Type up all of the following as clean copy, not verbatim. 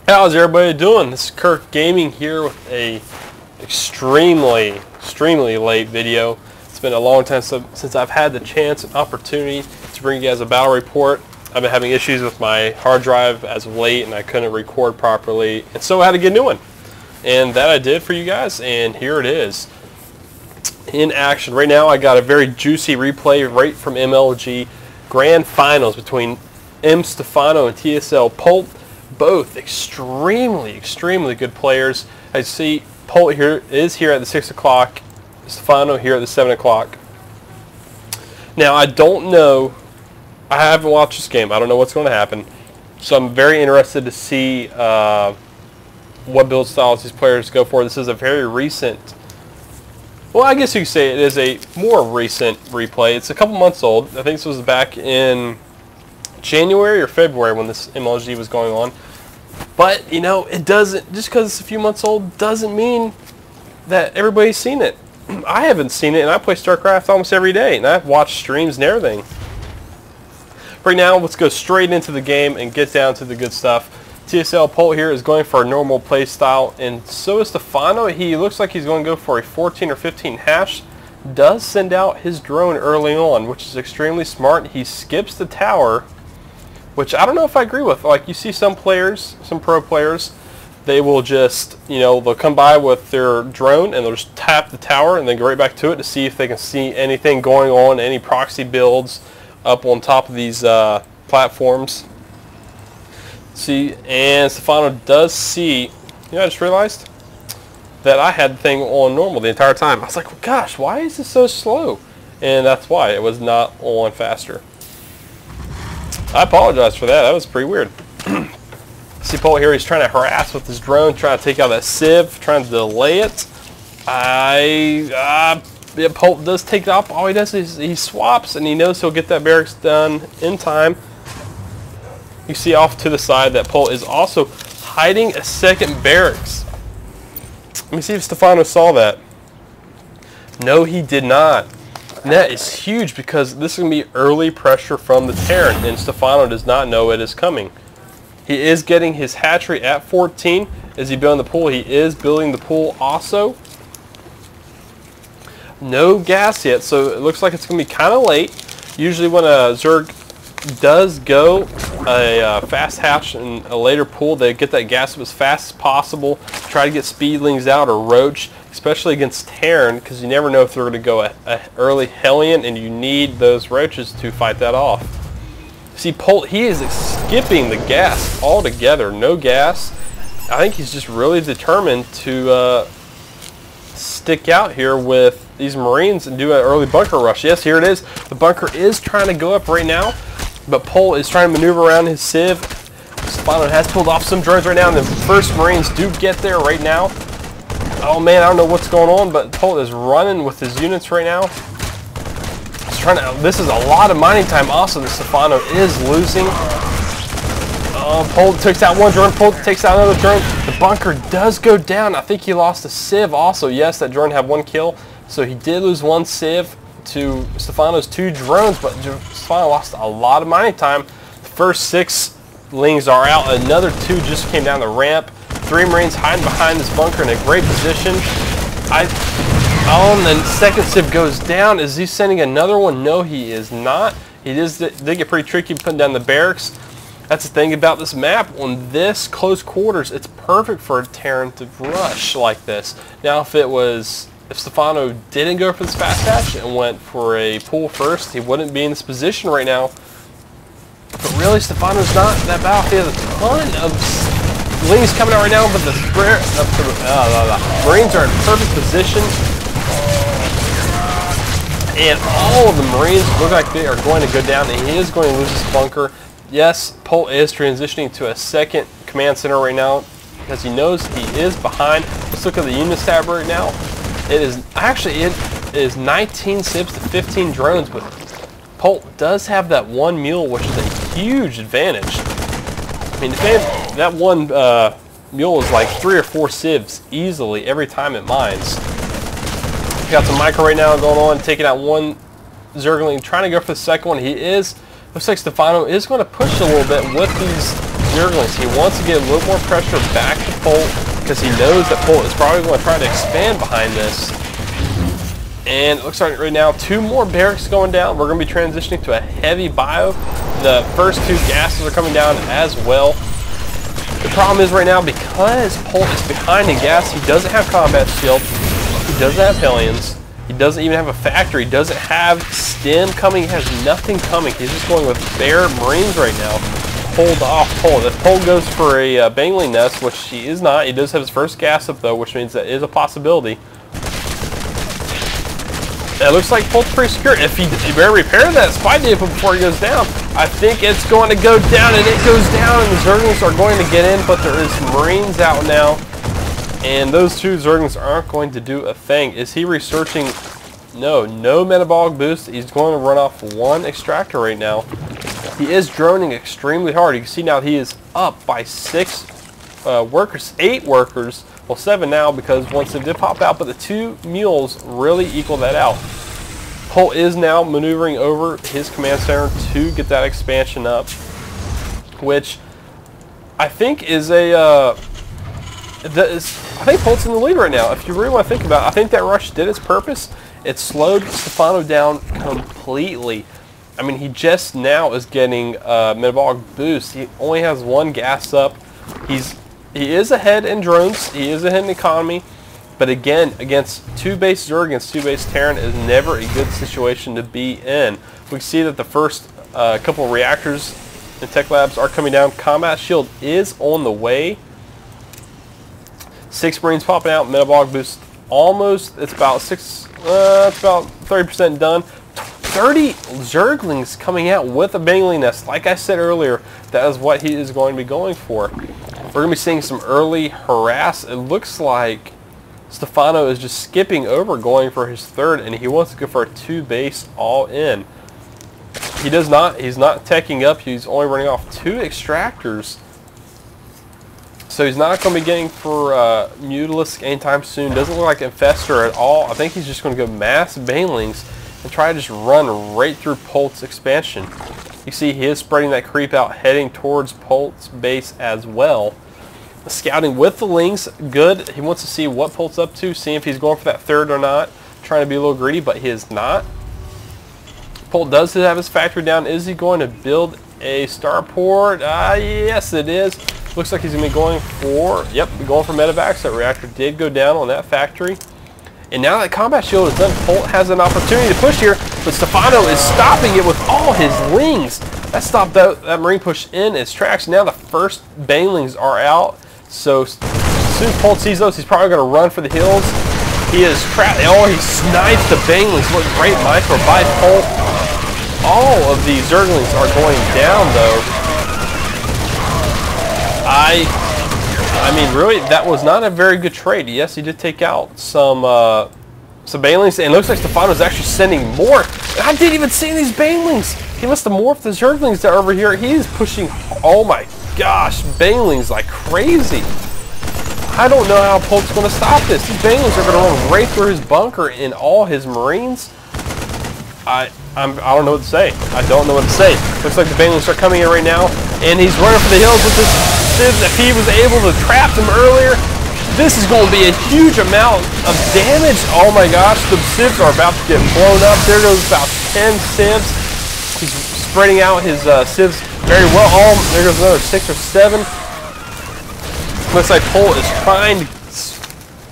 How's everybody doing? This is Kirk Gaming here with a extremely late video. It's been a long time since I've had the chance and opportunity to bring you guys a battle report. I've been having issues with my hard drive as of late, and I couldn't record properly, and so I had to get a new one. And that I did for you guys, and here it is in action. Right now I got a very juicy replay right from MLG Grand Finals between M+Stephano and TSLPolt. Both extremely good players. I see Polt is here at the 6 o'clock, Stephano here at the 7 o'clock. Now I don't know, I haven't watched this game, I don't know what's going to happen, so I'm very interested to see what build styles these players go for. This is a very recent, well, I guess you could say it is a more recent replay. It's a couple months old. I think this was back in January or February when this MLG was going on. But, you know, it doesn't, just because it's a few months old doesn't mean that everybody's seen it. I haven't seen it, and I play Starcraft almost every day, and I've watched streams and everything. Right now, let's go straight into the game and get down to the good stuff. TSLPolt here is going for a normal play style, and so is Stephano. He looks like he's going to go for a 14 or 15 hash. Does send out his drone early on, which is extremely smart. He skips the tower, which I don't know if I agree with. Like, you see some players, some pro players, they will just, you know, they'll come by with their drone and they'll just tap the tower and then go right back to it to see if they can see anything going on, any proxy builds up on top of these platforms. See, and Stephano does see, you know, I just realized that I had the thing on normal the entire time. I was like, well, gosh, why is this so slow? And that's why it was not on faster. I apologize for that. That was pretty weird. See Polt here, he's trying to harass with his drone, trying to take out that sieve, trying to delay it. Yeah, Polt does take it off. All he does is he swaps, and he knows he'll get that barracks done in time. You see off to the side that Polt is also hiding a second barracks. Let me see if Stephano saw that. No, he did not. And that is huge because this is going to be early pressure from the Terran, and Stephano does not know it is coming. He is getting his hatchery at 14. Is he building the pool? He is building the pool also. No gas yet, so it looks like it's going to be kind of late. Usually when a Zerg does go a fast hatch and a later pool, they get that gas up as fast as possible, try to get speedlings out or roach, especially against Terran, because you never know if they're going to go a early Hellion, and you need those roaches to fight that off. See, Polt, he is skipping the gas altogether. No gas. I think he's just really determined to stick out here with these Marines and do an early bunker rush. Yes, here it is. The bunker is trying to go up right now, but Polt is trying to maneuver around his civ. Stephano has pulled off some drones right now, and the first Marines do get there right now. Oh man, I don't know what's going on, but Polt is running with his units right now. He's trying to. This is a lot of mining time. Also, the Stephano is losing. Polt takes out one drone. Polt takes out another drone. The bunker does go down. I think he lost a civ also. Yes, that drone had one kill, so he did lose one civ to Stephano's 2 drones, but Stephano lost a lot of mining time. The first 6 lings are out. Another 2 just came down the ramp. 3 Marines hiding behind this bunker in a great position. The second civ goes down. Is he sending another one? No, he is not. They get pretty tricky putting down the barracks. That's the thing about this map. On this close quarters, it's perfect for a Terran to rush like this. Now, if Stephano didn't go for this fast hatch and went for a pool first, he wouldn't be in this position right now. But really, Stephano's not that battlefield. He has a ton of lings coming out right now, but the Marines are in perfect position. And all of the Marines look like they are going to go down, and he is going to lose this bunker. Yes, Polt is transitioning to a second command center right now because he knows he is behind. Let's look at the units tab right now. It is 19 civs to 15 drones, but Polt does have that one mule, which is a huge advantage. I mean, that one mule is like 3 or 4 civs easily every time it mines. Got some micro right now going on, taking out one Zergling, trying to go for the second one. Looks like Stephano is going to push a little bit with these Zerglings. He wants to get a little more pressure back to Polt because he knows that Polt is probably going to try to expand behind this. And it looks like right now 2 more barracks going down. We're going to be transitioning to a heavy bio. The first 2 gases are coming down as well. The problem is right now, because Polt is behind in gas, he doesn't have combat shield, he doesn't have Hellions, he doesn't even have a factory, he doesn't have stim coming, he has nothing coming. He's just going with bare Marines right now. Hold off Polt. If Polt goes for a Bangling Nest, which he is not, he does have his first gas up though, which means that is a possibility. It looks like Polt's pretty secure. If he better repair that spy depot before he goes down, I think it's going to go down, and it goes down, and the Zerglings are going to get in, but there is Marines out now, and those 2 Zerglings aren't going to do a thing. Is he researching? No metabolic boost. He's going to run off 1 extractor right now. He is droning extremely hard. You can see now he is up by 6 workers, 8 workers. Well, 7 now because once they did pop out, but the 2 mules really equal that out. Polt is now maneuvering over his command center to get that expansion up, which I think is I think Polt's in the lead right now. If you really want to think about it, I think that rush did its purpose. It slowed Stephano down completely. I mean, he just now is getting metabolic boost. He only has 1 gas up. He is ahead in drones, he is ahead in economy, but again, against 2 base Zerg, against 2 base Terran is never a good situation to be in. We see that the first couple of reactors in Tech Labs are coming down. Combat shield is on the way. 6 Marines popping out, metabolic boost almost, it's about 30% done. 30 Zerglings coming out with a Bangling Nest. Like I said earlier, that is what he is going to be going for. We're going to be seeing some early harass. It looks like Stephano is just skipping over going for his 3rd, and he wants to go for a 2 base all in. He does not. He's not teching up. He's only running off 2 extractors. So he's not going to be getting for Mutalisk anytime soon. Doesn't look like Infestor at all. I think he's just going to go mass Banelings and try to just run right through Polt's expansion. You see he is spreading that creep out, heading towards Polt's base as well. Scouting with the Lings, good. He wants to see what Polt's up to, see if he's going for that 3rd or not. Trying to be a little greedy, but he is not. Polt does have his factory down. Is he going to build a starport? Yes, it is. Looks like he's going to be going for, going for medevacs. That reactor did go down on that factory. And now that combat shield is done, Polt has an opportunity to push here, but Stephano is stopping it with all his Lings. That stopped that Marine push in its tracks. Now the first Banelings are out. So as soon as Polt sees those, he's probably going to run for the hills. He is trapped. Oh, he snipes the Banelings. What great micro by Polt. All of these Zerglings are going down, though. I mean, really, that was not a very good trade. Yes, he did take out some Banelings, and it looks like Stephano's actually sending more. I didn't even see these Banelings. He must have morphed the Zerglings that are over here. He is pushing, oh my gosh, Banelings like crazy. I don't know how Polt's going to stop this. These Banelings are going to run right through his bunker and all his Marines. I don't know what to say. I don't know what to say. Looks like the Banelings are coming in right now, and he's running for the hills with this Civ. If he was able to trap them earlier, this is going to be a huge amount of damage. Oh my gosh, the Civs are about to get blown up. There goes about 10 Civs. He's spreading out his Civs very well. Oh, there goes another 6 or 7. Looks like Polt is trying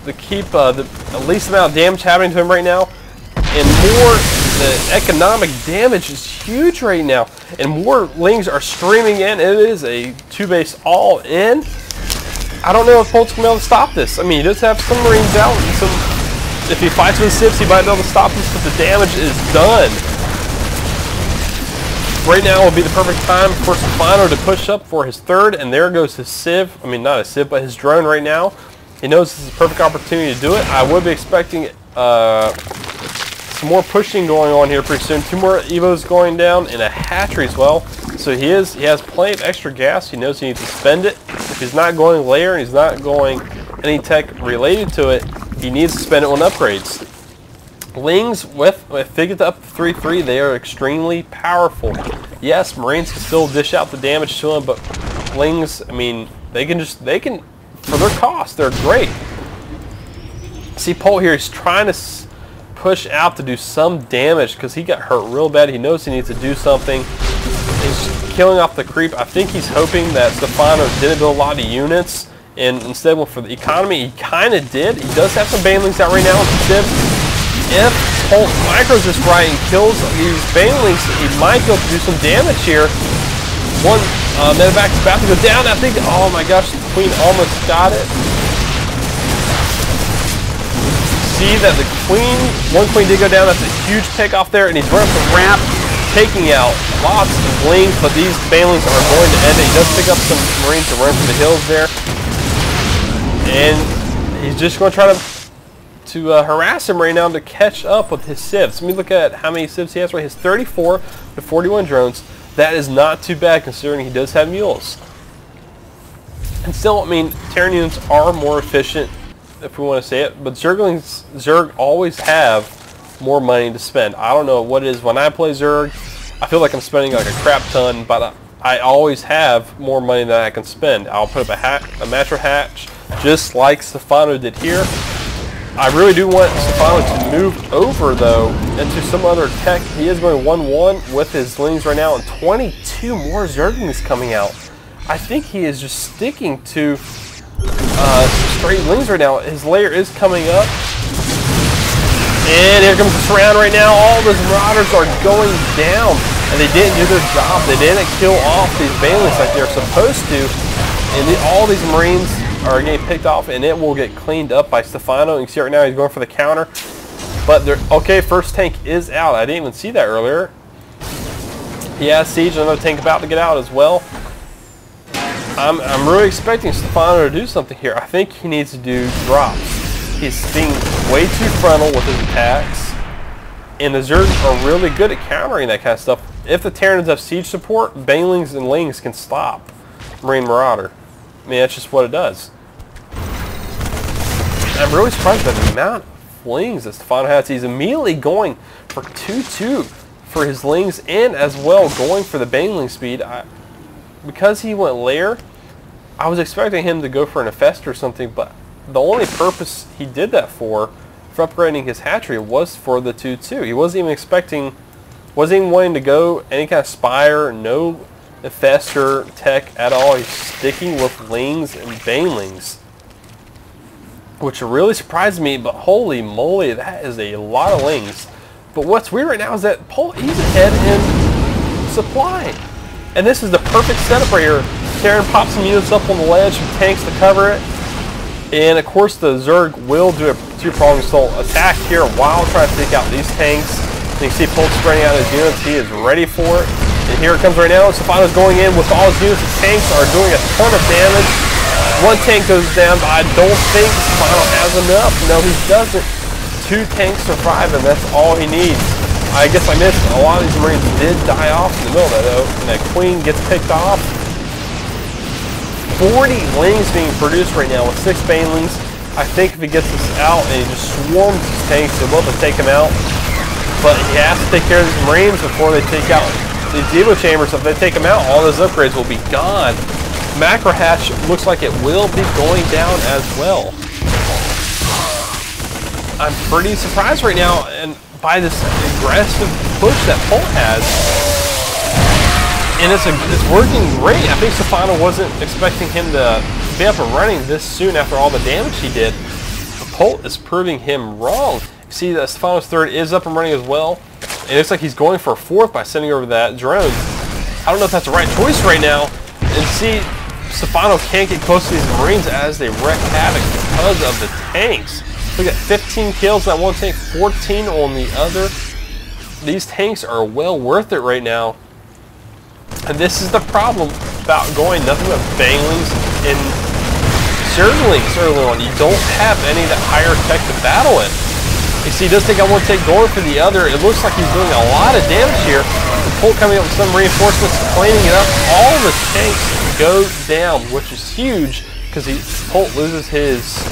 to keep the least amount of damage happening to him right now, and more. The economic damage is huge right now, and more Lings are streaming in. It is a 2 base all in. I don't know if Polt's going to be able to stop this. I mean, he does have some Marines out, and some. If he fights with Civs, he might be able to stop this, but the damage is done. Right now will be the perfect time for Stephano to push up for his 3rd, and there goes his Civ. I mean, not a Civ, but his drone right now. He knows this is a perfect opportunity to do it. I would be expecting some more pushing going on here pretty soon. 2 more Evos going down, and a hatchery as well. So he has plenty of extra gas. He knows he needs to spend it. If he's not going layer and he's not going any tech related to it, he needs to spend it on upgrades. Lings, if they get up to 3-3, they are extremely powerful. Yes, Marines can still dish out the damage to them, but Lings, I mean, they can, for their cost, they're great. See, Polt here, he's trying to push out to do some damage because he got hurt real bad. He knows he needs to do something. He's killing off the creep. I think he's hoping that Stephano didn't build a lot of units and instead went for the economy. He kind of did. He does have some banelings out right now with the Civ. If Polt micros this right and kills these banelings, he might be able to do some damage here. One medevac is about to go down. I think, oh my gosh, the Queen almost got it. See that the one Queen did go down. That's a huge takeoff there, and he's running up the ramp, taking out lots of lings, but these banelings are going to end it. He does pick up some Marines to run for the hills there. And he's just going to try to harass him right now to catch up with his civs. Let me look at how many civs he has. Right, he has 34 to 41 drones. That is not too bad considering he does have mules. And still, I mean, Terran units are more efficient, if we want to say it, but Zerg always have more money to spend. I don't know what it is. When I play Zerg, I feel like I'm spending like a crap ton, but I always have more money than I can spend. I'll put up a macro hatch, just like Stephano did here. I really do want Stephano to move over, though, into some other tech. He is going 1-1 with his lings right now, and 22 more Zerglings coming out. I think he is just sticking to straight lings right now. His layer is coming up. And here comes the surround right now. All those Marauders are going down. And they didn't do their job. They didn't kill off these banelings like they're supposed to. And all these Marines are getting picked off, and it will get cleaned up by Stephano. You can see right now he's going for the counter. But okay, first tank is out. I didn't even see that earlier. He has Siege, another tank about to get out as well. I'm really expecting Stephano to do something here. I think he needs to do drops. He's being way too frontal with his attacks. And the Zerg are really good at countering that kind of stuff. If the Terrans have siege support, banelings and lings can stop Marine Marauder. I mean, that's just what it does. I'm really surprised by the amount of lings that Stephano has. He's immediately going for 2-2 for his lings and as well going for the baneling speed. Because he went lair, I was expecting him to go for an infest or something, but the only purpose he did that for upgrading his hatchery was for the 2-2. He wasn't even wanting to go any kind of spire, no infestor tech at all. He's sticking with lings and banelings, which really surprised me, but holy moly, that is a lot of lings. But what's weird right now is that Polt, he's ahead in supply. And this is the perfect setup right here. Terran pops some units up on the ledge, some tanks to cover it. And of course the Zerg will do a two-pronged assault attack here while trying to take out these tanks. And you can see Polt spreading out his units. He is ready for it. And here it comes right now. Stephano's going in with all his units. The tanks are doing a ton of damage. One tank goes down, but I don't think Stephano has enough. No, he doesn't. 2 tanks survive, and that's all he needs. I guess I missed. A lot of these Marines did die off in the middle of that, though. And that Queen gets picked off. 40 lings being produced right now with 6 banelings. I think if he gets this out and he just swarms his tanks, they'll be able to take him out. But he has to take care of these Marines before they take out these Diablo chambers. If they take him out, all those upgrades will be gone. Macro hatch looks like it will be going down as well. I'm pretty surprised right now and by this aggressive push that Polt has. And it's working great. I think Stephano wasn't expecting him to be up and running this soon after all the damage he did. But Polt is proving him wrong. You see that Stephano's third is up and running as well. It looks like he's going for a fourth by sending over that drone. I don't know if that's the right choice right now. And see, Stephano can't get close to these Marines as they wreak havoc because of the tanks. Look at 15 kills on that one tank, 14 on the other. These tanks are well worth it right now. And this is the problem about going nothing but banelings and Zerglings early on. You don't have any of that higher tech to battle it. You see, he does take out one tank, going for the other. It looks like he's doing a lot of damage here. The Polt coming up with some reinforcements, cleaning it up. All the tanks go down, which is huge because Polt loses his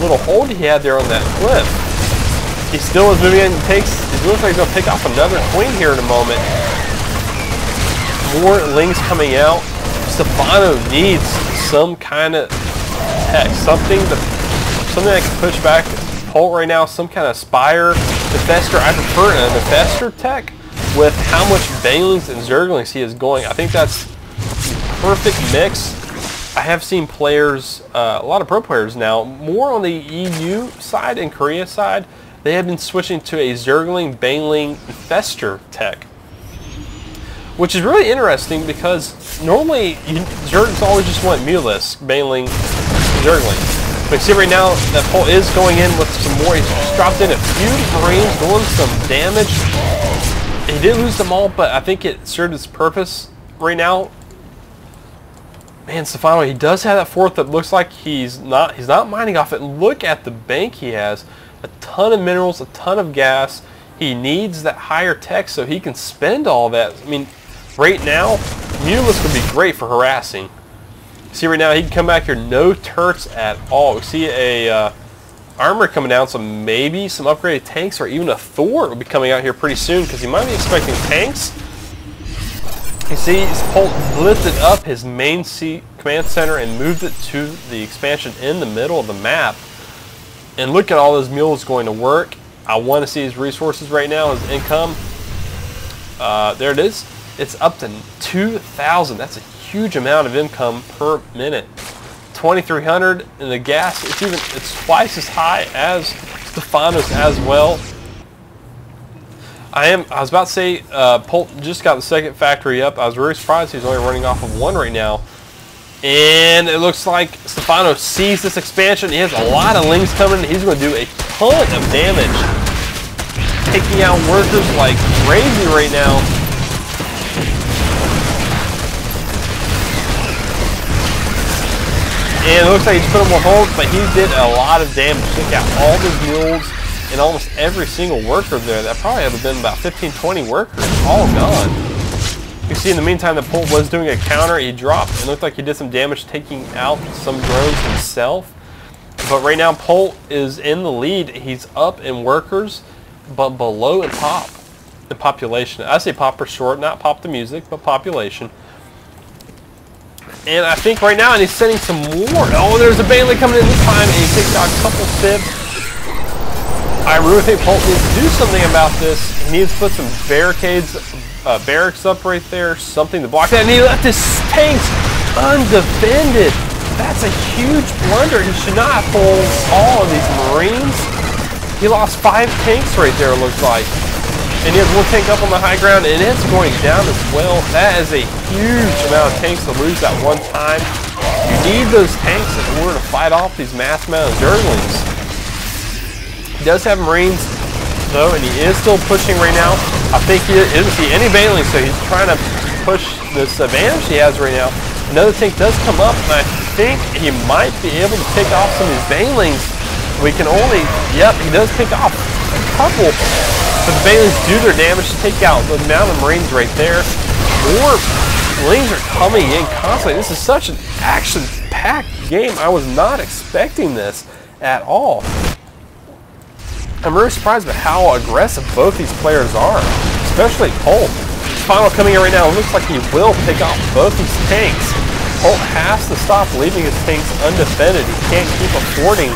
little hold he had there on that cliff. He still is moving in and takes. It looks like he's going to pick off another Queen here in a moment. More lings coming out. Stephano needs some kind of tech, something that can push back Polt right now, some kind of Spire, Infestor. I prefer an Infestor tech with how much Banelings and Zerglings he is going. I think that's perfect mix. I have seen players, a lot of pro players now, more on the EU side and Korea side, they have been switching to a Zergling, Baneling, Infestor tech. Which is really interesting because normally Zerglings always just want Mulus, Baneling, Zergling. But you see right now that Polt is going in with some more. He's just dropped in a few Marines, doing some damage. He did lose them all, but I think it served its purpose right now. Man, Stephano, he does have that fourth that looks like he's not mining off it. Look at the bank he has. A ton of minerals, a ton of gas. He needs that higher tech so he can spend all that. I mean, right now, Mulus would be great for harassing. See right now, he can come back here, no turrets at all. We see a armor coming down, so maybe some upgraded tanks or even a Thor will be coming out here pretty soon because he might be expecting tanks. You see, Polt lifted up his main command center and moved it to the expansion in the middle of the map. And look at all those mules going to work. I want to see his resources right now, his income. There it is. It's up to 2,000. That's a huge amount of income per minute. 2,300, and the gas, it's twice as high as Stephano's as well. I was about to say, Polt just got the second factory up. I was very surprised he's only running off of one right now. And it looks like Stephano sees this expansion. He has a lot of lings coming. He's going to do a ton of damage. Taking out workers like crazy right now. And it looks like he's put him on hold, but he did a lot of damage. Took out all those mules and almost every single worker there. That probably have been about 15, 20 workers, all gone. You see in the meantime that Polt was doing a counter. He dropped and looked like he did some damage taking out some drones himself. But right now Polt is in the lead. He's up in workers, but below in pop, in population. I say pop for short, not pop the music, but population. And I think right now, and he's sending some more. Oh, there's a Bailey coming in this time, and he takes out a couple Sibs. I really think Polt needs to do something about this. He needs to put some barricades, barracks up right there, something to block that. And he left his tanks undefended. That's a huge blunder. He should not have pulled all of these Marines. He lost 5 tanks right there, it looks like. And he has one tank up on the high ground, and it's going down as well. That is a huge amount of tanks to lose at one time. You need those tanks in order to fight off these mass amount of Zerglings. He does have Marines, though, and he is still pushing right now. I think he doesn't see any Banelings, so he's trying to push this advantage he has right now. Another tank does come up, and I think he might be able to pick off some of these Banelings. We can only, yep, he does pick off a couple. But the Banelings do their damage to take out the amount of Marines right there. More Marines are coming in constantly. This is such an action-packed game. I was not expecting this at all. I'm really surprised by how aggressive both these players are, especially Polt. Stephano coming in right now. It looks like he will pick off both these tanks. Polt has to stop leaving his tanks undefended. He can't keep affording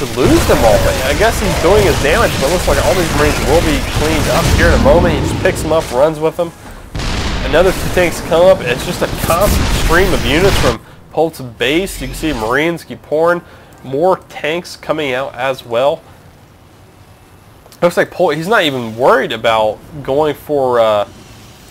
to lose them all, but I guess he's doing his damage, but it looks like all these Marines will be cleaned up here in a moment. He just picks them up, runs with them. Another 2 tanks come up. It's just a constant stream of units from Polt's base. You can see Marines keep pouring. More tanks coming out as well. Looks like Polt, he's not even worried about going for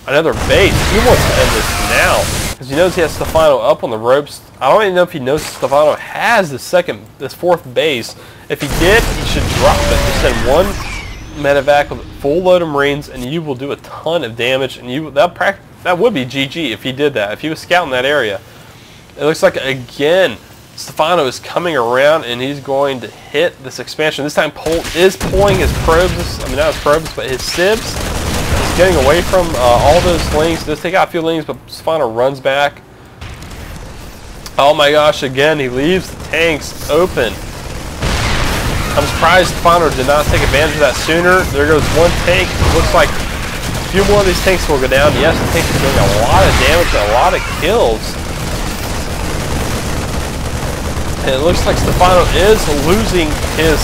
another base. He wants to end this now, because he knows he has Stephano up on the ropes. I don't even know if he knows Stephano has this 4th base. If he did, he should drop it. Just send one medevac with a full load of Marines, and you will do a ton of damage. And that would be GG if he did that. If he was scouting that area. It looks like again Stephano is coming around, and he's going to hit this expansion. This time Polt is pulling his probes. I mean, not his probes, but his Sibs. He's getting away from all those lings. He does take out a few lings, but Stephano runs back. Oh my gosh, again, he leaves the tanks open. I'm surprised Stephano did not take advantage of that sooner. There goes one tank. It looks like a few more of these tanks will go down. Yes, the tanks are doing a lot of damage and a lot of kills. And it looks like Stephano is losing his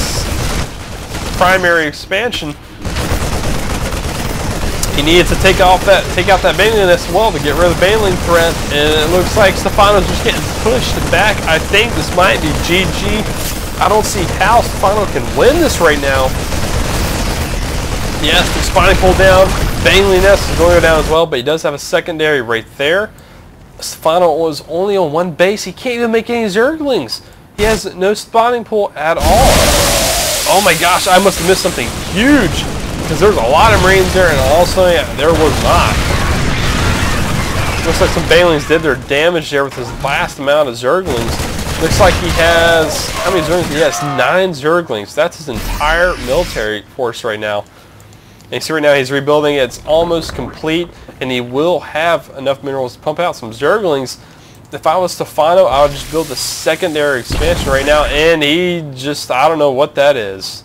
primary expansion. He needed to take out that baneling as well to get rid of the baneling threat, and it looks like Stephano's just getting pushed back. I think this might be GG. I don't see how Stephano can win this right now. Yes, the spawning pull down. Baneling nest is going to go down as well, but he does have a secondary right there. Stephano was only on one base. He can't even make any Zerglings. He has no spawning pool at all. Oh my gosh, I must have missed something huge, because there's a lot of Marines there, and also there was not. Looks like some Banelings did their damage there with his last amount of Zerglings. Looks like he has, how many Zerglings? He has 9 Zerglings. That's his entire military force right now. And you see right now he's rebuilding. It's almost complete, and he will have enough minerals to pump out some Zerglings. If I was Stephano, I would just build the secondary expansion right now, and he just, I don't know what that is.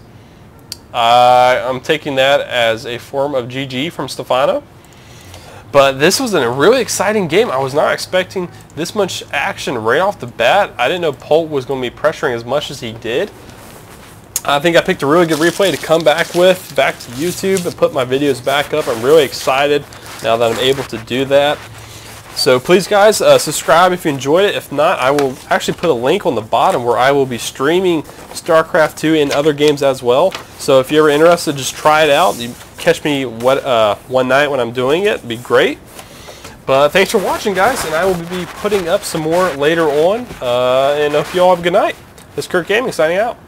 I'm taking that as a form of GG from Stephano. But this was a really exciting game. I was not expecting this much action right off the bat. I didn't know Polt was going to be pressuring as much as he did. I think I picked a really good replay to come back to YouTube and put my videos back up. I'm really excited now that I'm able to do that. So please guys, subscribe if you enjoyed it. If not, I will actually put a link on the bottom where I will be streaming Starcraft 2 and other games as well. So if you're ever interested, just try it out. You catch me one night when I'm doing it. It'd be great. But thanks for watching, guys, and I will be putting up some more later on. And I hope you all have a good night. This is Kurt Gaming signing out.